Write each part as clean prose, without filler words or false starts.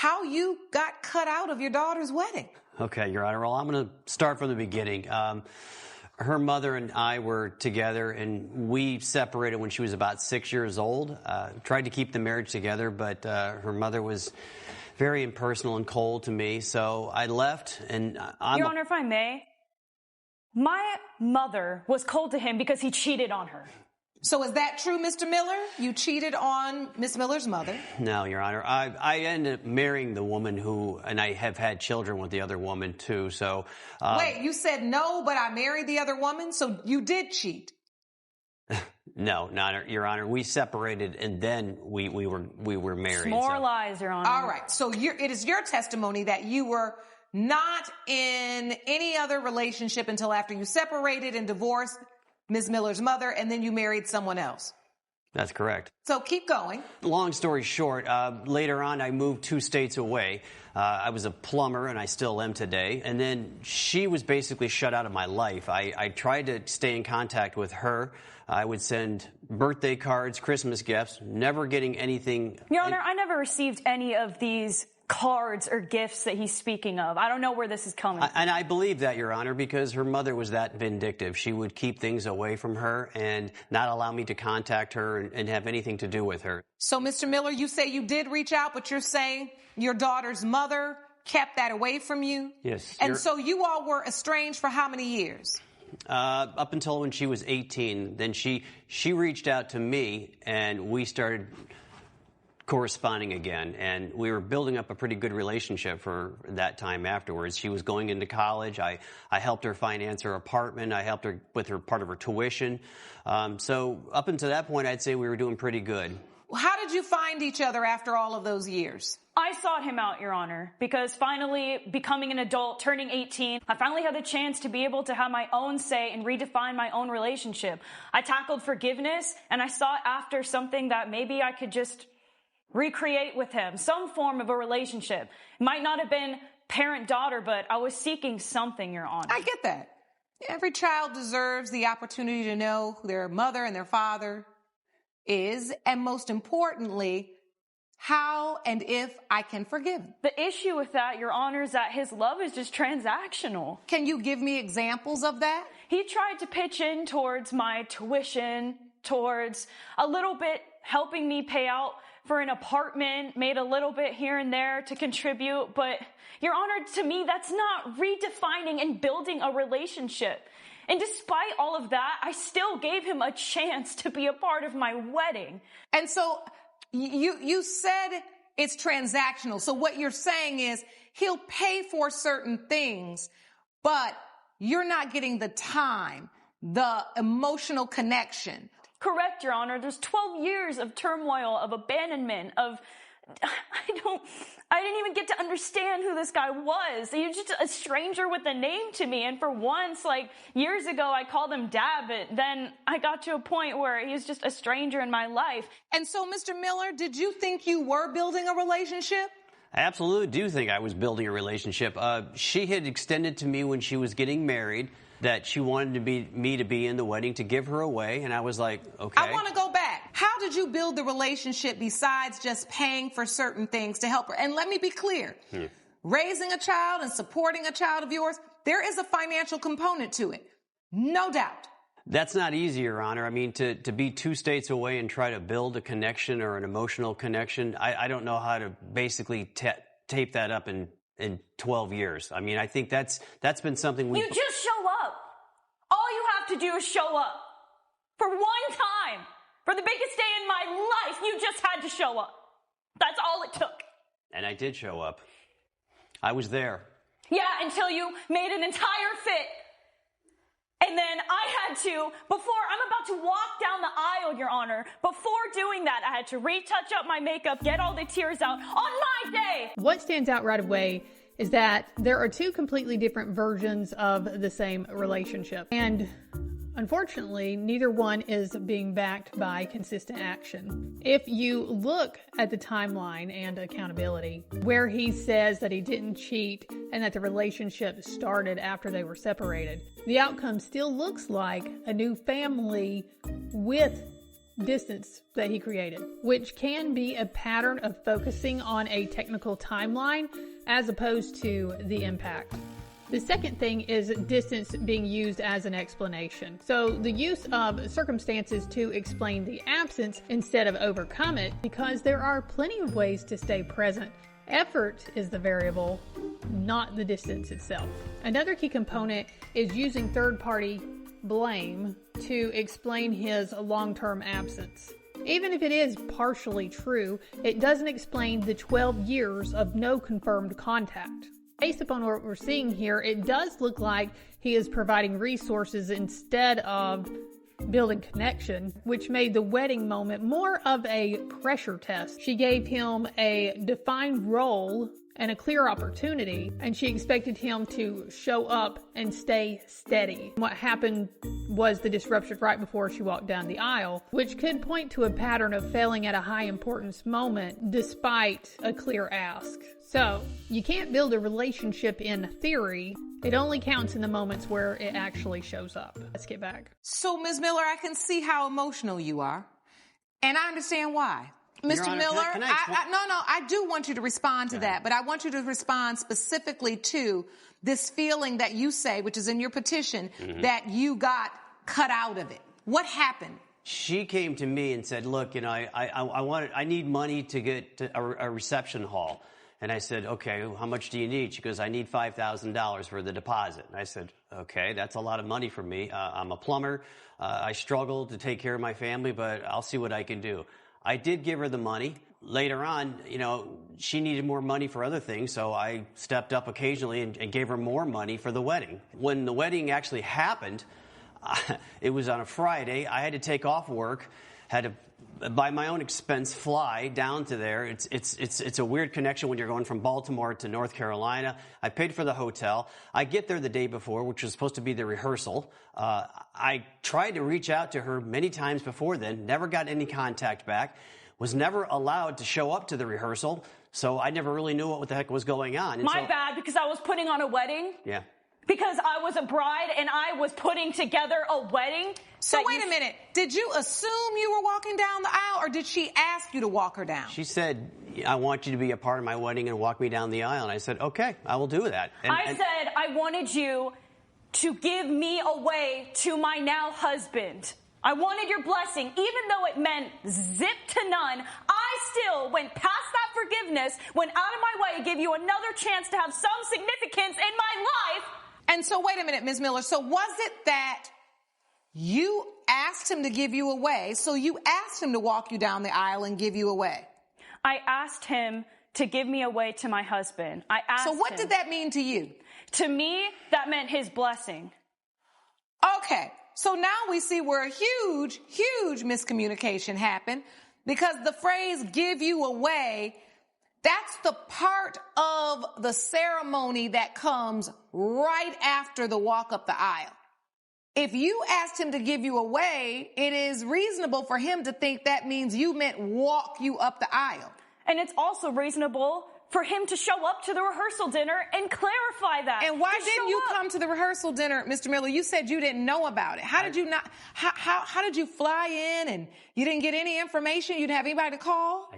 how you got cut out of your daughter's wedding. Okay, Your Honor. Well, I'm going to start from the beginning. Her mother and I were together, and we separated when she was about 6 years old. Tried to keep the marriage together, but her mother was very impersonal and cold to me, so I left. And Your Honor, if I may, my mother was cold to him because he cheated on her. So is that true, Mr. Miller? You cheated on Miss Miller's mother? No, Your Honor. I ended up marrying the woman and I have had children with the other woman, too, so... Wait, you said no, but I married the other woman? So you did cheat? No, Your Honor. We separated, and then we were married. More lies, Your Honor. All right, so it is your testimony that you were not in any other relationship until after you separated and divorced Ms. Miller's mother, and then you married someone else. That's correct. So keep going. Long story short, later on I moved 2 states away. I was a plumber, and I still am today. And then she was basically shut out of my life. I tried to stay in contact with her. I would send birthday cards, Christmas gifts, never getting anything. Your Honor, I never received any of these cards or gifts that he's speaking of. I don't know where this is coming from. And I believe that, Your Honor, because her mother was that vindictive. She would keep things away from her and not allow me to contact her and have anything to do with her. So, Mr. Miller, you say you did reach out, but you're saying your daughter's mother kept that away from you? Yes. And so you all were estranged for how many years? Up until when she was 18. Then she reached out to me, and we started corresponding again, and we were building up a pretty good relationship for that time afterwards. She was going into college. I helped her finance her apartment. I helped her with part of her tuition. So up until that point, I'd say we were doing pretty good. How did you find each other after all of those years? I sought him out, Your Honor, because finally becoming an adult, turning 18, I finally had the chance to be able to have my own say and redefine my own relationship. I tackled forgiveness, and I sought after something that maybe I could just recreate with him, some form of a relationship. It might not have been parent-daughter, but I was seeking something, Your Honor. I get that. Every child deserves the opportunity to know who their mother and their father is, and most importantly, how and if I can forgive him. The issue with that, Your Honor, is that his love is just transactional. Can you give me examples of that? He tried to pitch in towards my tuition, towards a little bit helping me pay out for an apartment, made a little bit here and there to contribute. But, Your Honor, to me, that's not redefining and building a relationship. And despite all of that, I still gave him a chance to be a part of my wedding. And so you said it's transactional. So what you're saying is he'll pay for certain things, but you're not getting the time, the emotional connection. Correct, Your Honor. There's 12 years of turmoil, of abandonment, I didn't even get to understand who this guy was. He was just a stranger with a name to me. And for once, years ago, I called him Dad, but then I got to a point where he was just a stranger in my life. And so, Mr. Miller, did you think you were building a relationship? I absolutely do think I was building a relationship. She had extended to me when she was getting married that she wanted me to be in the wedding to give her away, and I was like, okay. I want to go back. How did you build the relationship besides just paying for certain things to help her? And let me be clear. Raising a child and supporting a child of yours, there is a financial component to it. No doubt. That's not easy, Your Honor. I mean, to be 2 states away and try to build a connection or an emotional connection, I don't know how to basically tape that up in 12 years. I mean, I think that's been something we... You just show up. All you have to do is show up. For one time. For the biggest day in my life, you just had to show up. That's all it took. And I did show up. I was there. Yeah, until you made an entire fit. And then I had to, I'm about to walk down the aisle, Your Honor. Before doing that, I had to retouch up my makeup, get all the tears out on my day. What stands out right away is that there are 2 completely different versions of the same relationship. And unfortunately, neither one is being backed by consistent action. If you look at the timeline and accountability, where he says that he didn't cheat and that the relationship started after they were separated, the outcome still looks like a new family with distance that he created, which can be a pattern of focusing on a technical timeline as opposed to the impact. The second thing is distance being used as an explanation. So the use of circumstances to explain the absence instead of overcome it, because there are plenty of ways to stay present. Effort is the variable, not the distance itself. Another key component is using third-party blame to explain his long-term absence. Even if it is partially true, it doesn't explain the 12 years of no confirmed contact. Based upon what we're seeing here, it does look like he is providing resources instead of building connection, which made the wedding moment more of a pressure test. She gave him a defined role and a clear opportunity, and she expected him to show up and stay steady. What happened was the disruption right before she walked down the aisle, which could point to a pattern of failing at a high importance moment despite a clear ask. So, you can't build a relationship in theory. It only counts in the moments where it actually shows up. Let's get back. So, Ms. Miller, I can see how emotional you are, and I understand why. Mr. Honor, Miller, can I I do want you to respond to that, but I want you to respond specifically to this feeling that you say, which is in your petition, that you got cut out of it. What happened? She came to me and said, look, I need money to get to a reception hall. And I said, okay, how much do you need? She goes, I need $5,000 for the deposit. And I said, okay, that's a lot of money for me. I'm a plumber. I struggle to take care of my family, but I'll see what I can do. I did give her the money. Later on, she needed more money for other things, so I stepped up occasionally and gave her more money for the wedding. When the wedding actually happened, it was on a Friday. I had to take off work, had to, by my own expense, fly down to there. It's a weird connection when you're going from Baltimore to North Carolina. I paid for the hotel. I get there the day before, which was supposed to be the rehearsal. I tried to reach out to her many times before then, never got any contact back, was never allowed to show up to the rehearsal, so I never really knew what the heck was going on. And My bad, because I was putting on a wedding. Yeah. Because I was a bride and I was putting together a wedding. So wait a minute. Did you assume you were walking down the aisle, or did she ask you to walk her down? She said, I want you to be a part of my wedding and walk me down the aisle. And I said, okay, I will do that. I said I wanted you to give me away to my now husband. I wanted your blessing. Even though it meant zip to none, I still went past that forgiveness, went out of my way to give you another chance to have some significance in my life. And so wait a minute, Ms. Miller. So was it that you asked him to give you away, so you asked him to walk you down the aisle and give you away? I asked him to give me away to my husband. So what did that mean to you? To me, that meant his blessing. Okay. So now we see where a huge, huge miscommunication happened, because the phrase give you away, that's the part of the ceremony that comes right after the walk up the aisle. If you asked him to give you away, it is reasonable for him to think that means you meant walk you up the aisle. And it's also reasonable for him to show up to the rehearsal dinner and clarify that. And why didn't you come to the rehearsal dinner, Mr. Miller? You said you didn't know about it. How did you not? How did you fly in and you didn't get any information? You didn't have anybody to call?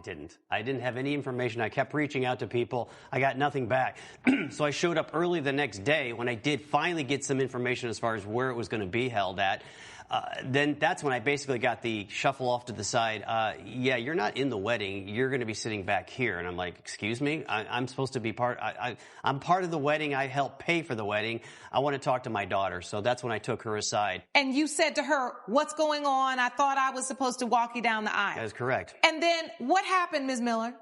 I didn't have any information. I kept reaching out to people. I got nothing back. So I showed up early the next day when I did finally get some information as far as where it was going to be held at. Then that's when I basically got the shuffle off to the side. Yeah, you're not in the wedding. You're going to be sitting back here. And I'm like, excuse me? I'm supposed to be I'm part of the wedding. I helped pay for the wedding. I want to talk to my daughter. So that's when I took her aside. And you said to her, what's going on? I thought I was supposed to walk you down the aisle. That is correct. And then what happened, Ms. Miller?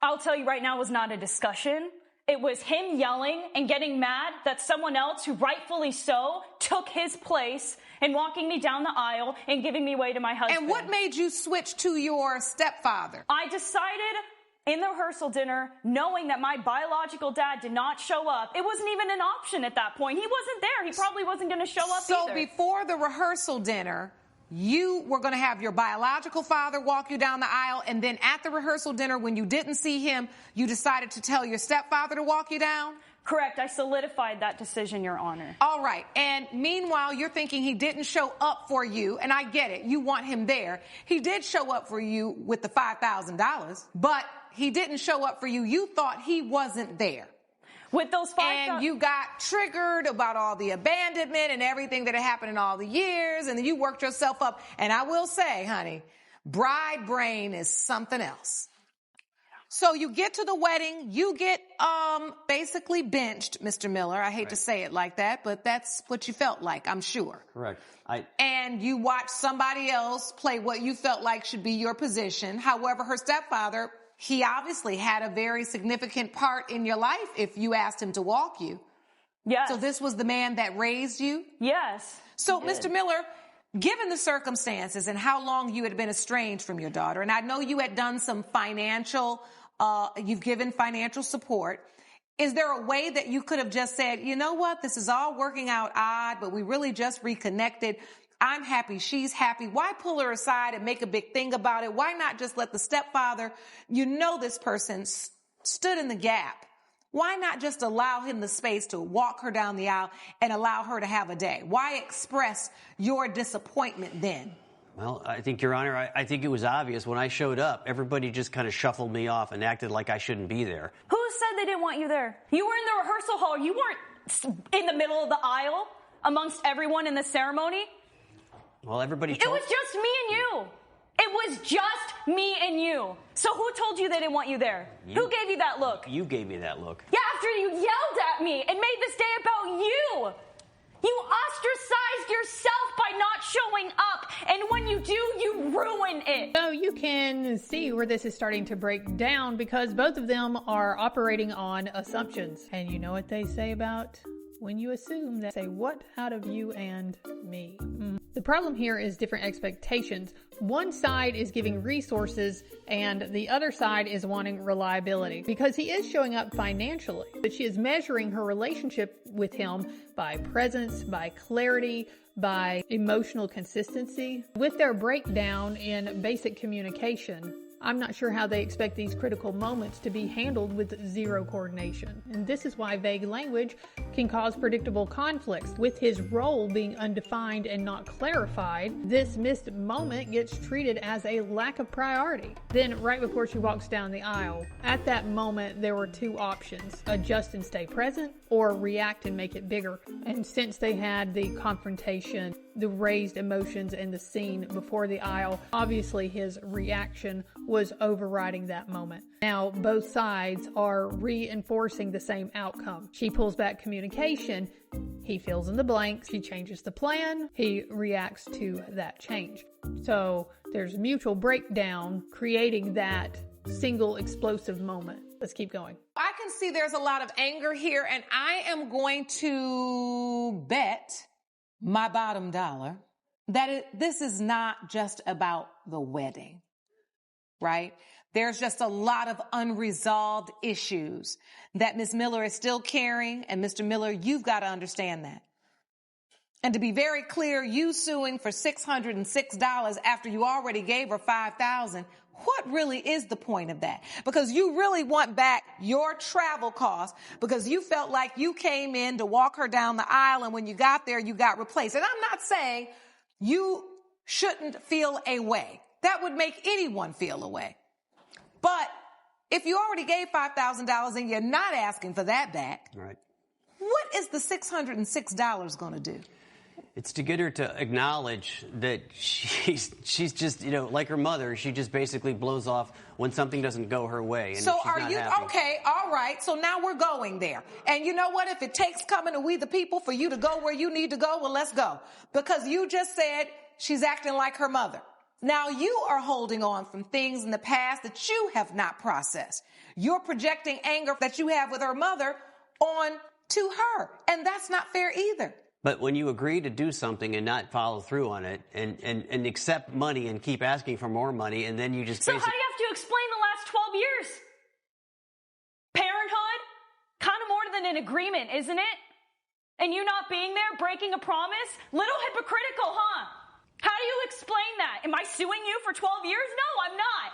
I'll tell you right now, it was not a discussion. It was him yelling and getting mad that someone else, who rightfully so, took his place and walking me down the aisle and giving me away to my husband. And what made you switch to your stepfather? I decided in the rehearsal dinner, knowing that my biological dad did not show up, it wasn't even an option at that point. He wasn't there. He probably wasn't going to show up either. So before the rehearsal dinner, you were going to have your biological father walk you down the aisle, and then at the rehearsal dinner, when you didn't see him, you decided to tell your stepfather to walk you down? Correct. I solidified that decision, Your Honor. All right. And meanwhile, you're thinking he didn't show up for you, and I get it. You want him there. He did show up for you with the $5,000, but he didn't show up for you. You thought he wasn't there. With those and you got triggered about all the abandonment and everything that had happened in all the years, and then you worked yourself up. And I will say, honey, bride brain is something else. So you get to the wedding, you get basically benched, Mr. Miller. I hate to say it like that, but that's what you felt like, I'm sure. Correct. And you watched somebody else play what you felt like should be your position. However, her stepfather, he obviously had a very significant part in your life if you asked him to walk you. Yes. So this was the man that raised you? Yes. So, Mr. Miller, given the circumstances and how long you had been estranged from your daughter, and I know you had done some you've given financial support, is there a way that you could have just said, you know what, this is all working out odd, but we really just reconnected. I'm happy. She's happy. Why pull her aside and make a big thing about it? Why not just let the stepfather, this person stood in the gap. Why not just allow him the space to walk her down the aisle and allow her to have a day? Why express your disappointment then? Well, I think, Your Honor, I think it was obvious when I showed up. Everybody just kind of shuffled me off and acted like I shouldn't be there. Who said they didn't want you there? You were in the rehearsal hall. You weren't in the middle of the aisle amongst everyone in the ceremony. Well, everybody It was just me and you. It was just me and you. So who told you they didn't want you there? Who gave you that look? You gave me that look. Yeah, after you yelled at me and made this day about you. You ostracized yourself by not showing up. And when you do, you ruin it. So you can see where this is starting to break down because both of them are operating on assumptions. And you know what they say about when you assume that, say, what out of you and me? The problem here is different expectations. One side is giving resources and the other side is wanting reliability because he is showing up financially, but she is measuring her relationship with him by presence, by clarity, by emotional consistency. With their breakdown in basic communication, I'm not sure how they expect these critical moments to be handled with zero coordination. And this is why vague language can cause predictable conflicts. With his role being undefined and not clarified, this missed moment gets treated as a lack of priority. Then, right before she walks down the aisle, at that moment, there were two options: adjust and stay present, or react and make it bigger. And since they had the confrontation, the raised emotions and the scene before the aisle, obviously his reaction was overriding that moment. Now, both sides are reinforcing the same outcome. She pulls back communication. He fills in the blanks. She changes the plan. He reacts to that change. So there's mutual breakdown, creating that single explosive moment. Let's keep going. I can see there's a lot of anger here, and I am going to bet my bottom dollar that this is not just about the wedding, right? There's just a lot of unresolved issues that Ms. Miller is still carrying, and Mr. Miller, you've got to understand that. And to be very clear, you suing for $606 after you already gave her $5,000, what really is the point of that? Because you really want back your travel costs because you felt like you came in to walk her down the aisle, and when you got there, you got replaced. And I'm not saying you shouldn't feel a way. That would make anyone feel a way. But if you already gave $5,000 and you're not asking for that back, right, what is the $606 going to do? It's to get her to acknowledge that she's just, like her mother, she just basically blows off when something doesn't go her way. And so she's are not you, happy. okay, all right, so now we're going there. And you know what? If it takes coming to We the People for you to go where you need to go, well, let's go. Because you just said she's acting like her mother. Now you are holding on from things in the past that you have not processed. You're projecting anger that you have with her mother on to her. And that's not fair either. But when you agree to do something and not follow through on it and accept money and keep asking for more money, and then you just So how do you have to explain the last 12 years? Parenthood? Kind of more than an agreement, isn't it? And you not being there, breaking a promise? Little hypocritical, huh? How do do you explain that? Am I suing you for 12 years? No, I'm not.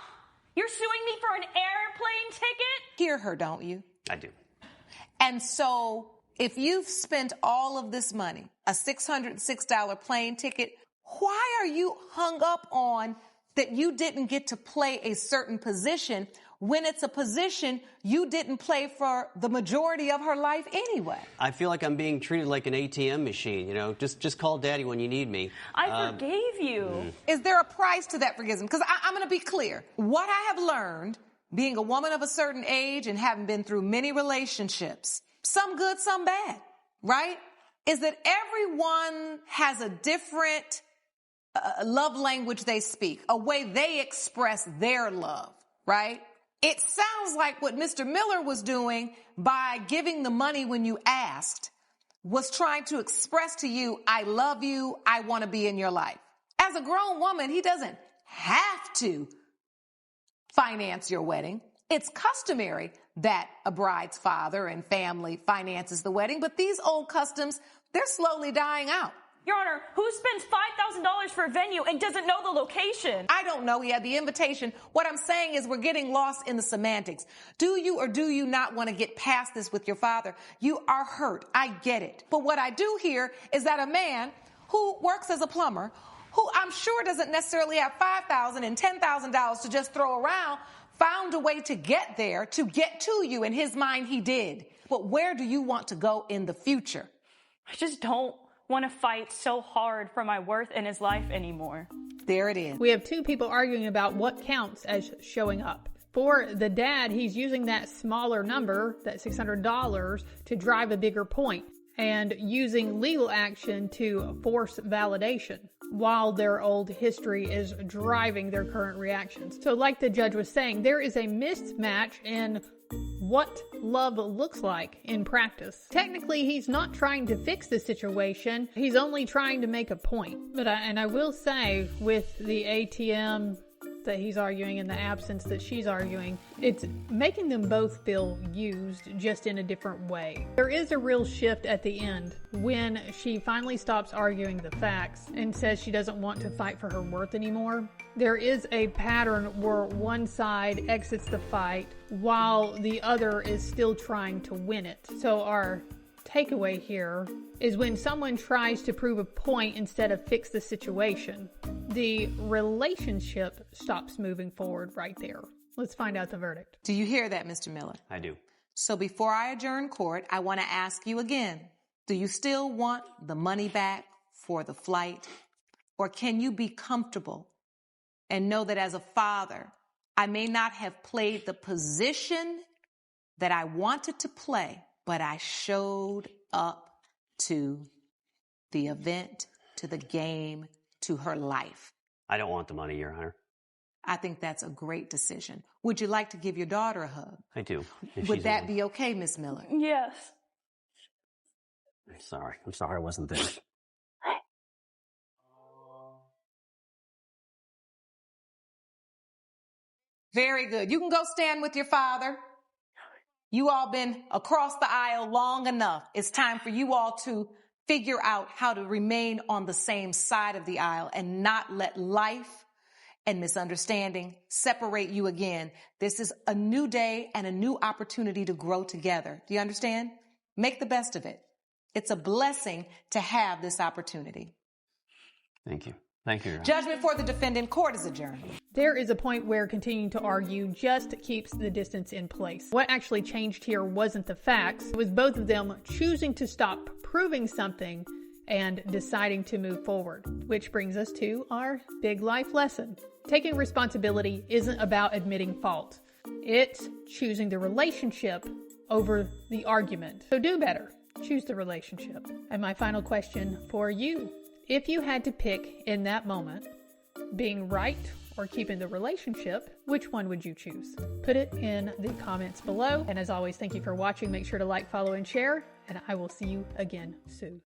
You're suing me for an airplane ticket? Hear her, don't you? I do. And so if you've spent all of this money, a $606 plane ticket, why are you hung up on that you didn't get to play a certain position when it's a position you didn't play for the majority of her life anyway? I feel like I'm being treated like an ATM machine, you know. Just call Daddy when you need me. I forgave you. Is there a price to that forgiveness? Because I'm going to be clear. What I have learned, being a woman of a certain age and having been through many relationships, some good, some bad, right, is that everyone has a different love language they speak, a way they express their love, right? It sounds like what Mr. Miller was doing by giving the money when you asked was trying to express to you, I love you, I want to be in your life. As a grown woman, he doesn't have to finance your wedding. It's customary that a bride's father and family finances the wedding, but these old customs, they're slowly dying out. Your Honor, who spends $5,000 for a venue and doesn't know the location? I don't know. He had the invitation. What I'm saying is we're getting lost in the semantics. Do you or do you not want to get past this with your father? You are hurt. I get it. But what I do hear is that a man who works as a plumber, who I'm sure doesn't necessarily have $5,000 and $10,000 to just throw around, found a way to get there, to get to you. In his mind, he did. But where do you want to go in the future? I just don't want to fight so hard for my worth in his life anymore. There it is. We have two people arguing about what counts as showing up. For the dad, he's using that smaller number, that $600, to drive a bigger point and using legal action to force validation while their old history is driving their current reactions. So like the judge was saying, there is a mismatch in what love looks like in practice. Technically, he's not trying to fix the situation. He's only trying to make a point. But I will say, with the ATM that he's arguing and the absence that she's arguing, it's making them both feel used, just in a different way. There is a real shift at the end when she finally stops arguing the facts and says she doesn't want to fight for her worth anymore. There is a pattern where one side exits the fight while the other is still trying to win it. So our takeaway here is when someone tries to prove a point instead of fix the situation, the relationship stops moving forward right there. Let's find out the verdict. Do you hear that, Mr. Miller? I do. So before I adjourn court, I want to ask you again, do you still want the money back for the flight? Or can you be comfortable and know that as a father, I may not have played the position that I wanted to play, but I showed up to the event, to the game, to her life? I don't want the money, Your Honor. I think that's a great decision. Would you like to give your daughter a hug? I do. Would that be okay, Miss Miller? Yes. I'm sorry I wasn't there. Very good. You can go stand with your father. You all been across the aisle long enough. It's time for you all to figure out how to remain on the same side of the aisle and not let life and misunderstanding separate you again. This is a new day and a new opportunity to grow together. Do you understand? Make the best of it. It's a blessing to have this opportunity. Thank you. Thank you, Your Honor. Judgment for the defendant. Court is adjourned. There is a point where continuing to argue just keeps the distance in place. What actually changed here wasn't the facts. It was both of them choosing to stop proving something and deciding to move forward. Which brings us to our big life lesson. Taking responsibility isn't about admitting fault. It's choosing the relationship over the argument. So do better. Choose the relationship. And my final question for you: if you had to pick in that moment, being right or keeping the relationship, which one would you choose? Put it in the comments below. And as always, thank you for watching. Make sure to like, follow, and share, and I will see you again soon.